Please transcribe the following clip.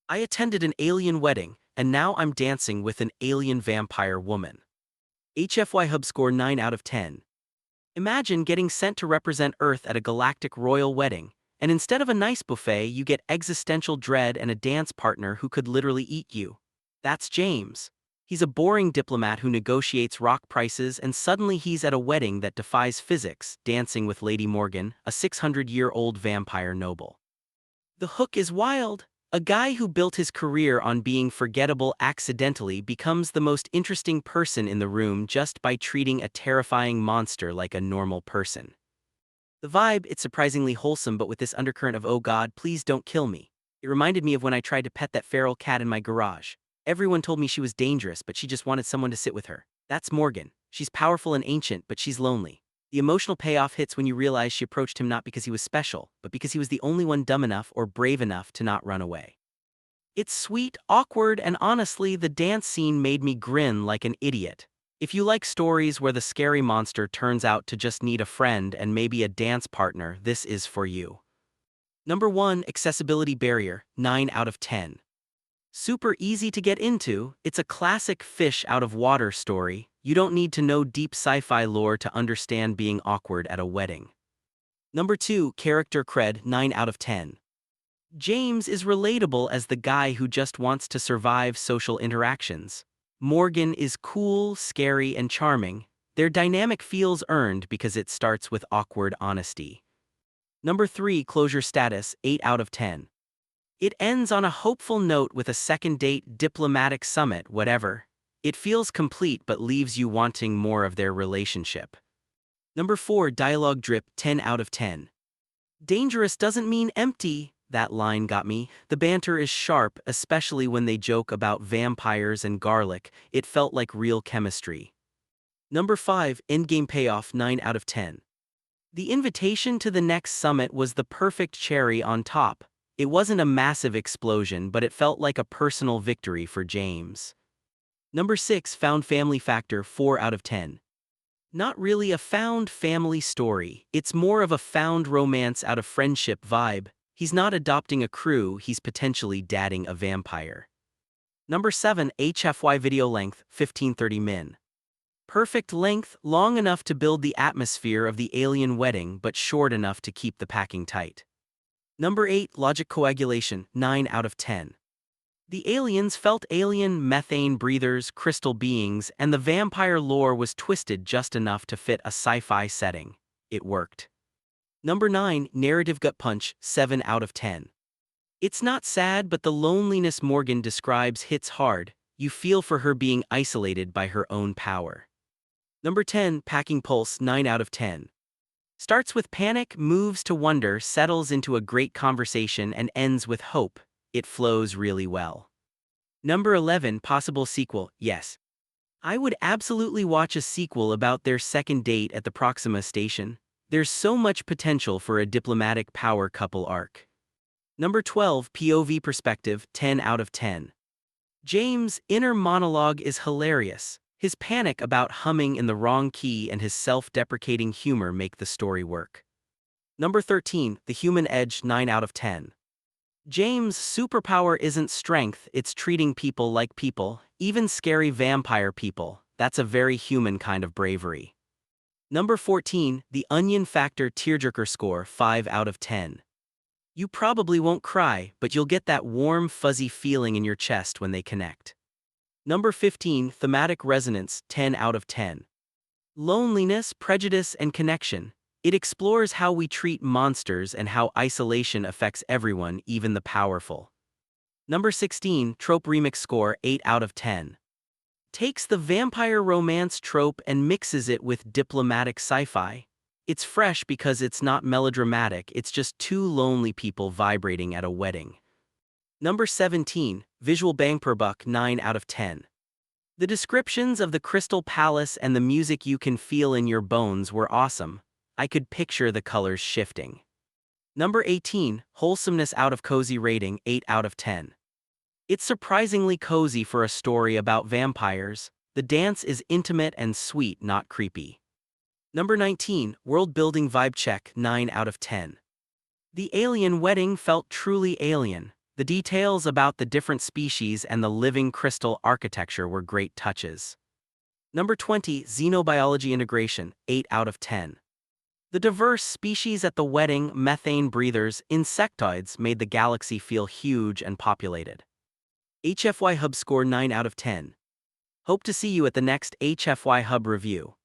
I attended an alien wedding, and now I'm dancing with an alien vampire woman. HFY Hub score 9 out of 10. Imagine getting sent to represent Earth at a galactic royal wedding, and instead of a nice buffet, you get existential dread and a dance partner who could literally eat you. That's James. He's a boring diplomat who negotiates rock prices, and suddenly he's at a wedding that defies physics, dancing with Lady Morgan, a 600-year-old vampire noble. The hook is wild. A guy who built his career on being forgettable accidentally becomes the most interesting person in the room just by treating a terrifying monster like a normal person. The vibe, it's surprisingly wholesome, but with this undercurrent of "oh god, please don't kill me." It reminded me of when I tried to pet that feral cat in my garage. Everyone told me she was dangerous, but she just wanted someone to sit with her. That's Morgan. She's powerful and ancient, but she's lonely. The emotional payoff hits when you realize she approached him not because he was special, but because he was the only one dumb enough or brave enough to not run away. It's sweet, awkward, and honestly, the dance scene made me grin like an idiot. If you like stories where the scary monster turns out to just need a friend and maybe a dance partner, this is for you. Number 1, Accessibility Barrier, 9 out of 10. Super easy to get into, it's a classic fish out of water story. You don't need to know deep sci-fi lore to understand being awkward at a wedding. Number 2, Character Cred, 9 out of 10. James is relatable as the guy who just wants to survive social interactions. Morgan is cool, scary, and charming. Their dynamic feels earned because it starts with awkward honesty. Number 3, Closure Status, 8 out of 10. It ends on a hopeful note with a second date, diplomatic summit, whatever. It feels complete but leaves you wanting more of their relationship. Number 4, Dialogue Drip, 10 out of 10. Dangerous doesn't mean empty. That line got me. The banter is sharp, especially when they joke about vampires and garlic. It felt like real chemistry. Number 5, Endgame Payoff, 9 out of 10. The invitation to the next summit was the perfect cherry on top. It wasn't a massive explosion, but it felt like a personal victory for James. Number 6, Found Family Factor, 4 out of 10. Not really a found family story, it's more of a found romance out of friendship vibe. He's not adopting a crew, he's potentially dadding a vampire. Number 7, HFY Video Length, 1530 min. Perfect length, long enough to build the atmosphere of the alien wedding but short enough to keep the packing tight. Number 8, Logic Coagulation, 9 out of 10. The aliens felt alien, methane breathers, crystal beings, and the vampire lore was twisted just enough to fit a sci-fi setting. It worked. Number 9, Narrative Gut Punch, 7 out of 10. It's not sad, but the loneliness Morgan describes hits hard. You feel for her being isolated by her own power. Number 10, Packing Pulse, 9 out of 10. Starts with panic, moves to wonder, settles into a great conversation, and ends with hope. It flows really well. Number 11, Possible Sequel, yes. I would absolutely watch a sequel about their second date at the Proxima station. There's so much potential for a diplomatic power couple arc. Number 12, POV Perspective, 10 out of 10. James' inner monologue is hilarious. His panic about humming in the wrong key and his self-deprecating humor make the story work. Number 13, The Human Edge, 9 out of 10. James' superpower isn't strength, it's treating people like people, even scary vampire people. That's a very human kind of bravery. Number 14, The Onion Factor Tearjerker score, 5 out of 10. You probably won't cry, but you'll get that warm, fuzzy feeling in your chest when they connect. Number 15, Thematic Resonance, 10 out of 10. Loneliness, prejudice, and connection. It explores how we treat monsters and how isolation affects everyone, even the powerful. Number 16, Trope Remix score, 8 out of 10. Takes the vampire romance trope and mixes it with diplomatic sci-fi. It's fresh because it's not melodramatic, it's just two lonely people vibrating at a wedding. Number 17, Visual Bang Per Buck, 9 out of 10. The descriptions of the Crystal Palace and the music you can feel in your bones were awesome. I could picture the colors shifting. Number 18, Wholesomeness Out of Cozy rating, 8 out of 10. It's surprisingly cozy for a story about vampires. The dance is intimate and sweet, not creepy. Number 19, World Building Vibe Check, 9 out of 10. The alien wedding felt truly alien. The details about the different species and the living crystal architecture were great touches. Number 20, Xenobiology Integration, 8 out of 10. The diverse species at the wedding, methane breathers, insectoids made the galaxy feel huge and populated. HFY Hub score 9 out of 10. Hope to see you at the next HFY Hub review.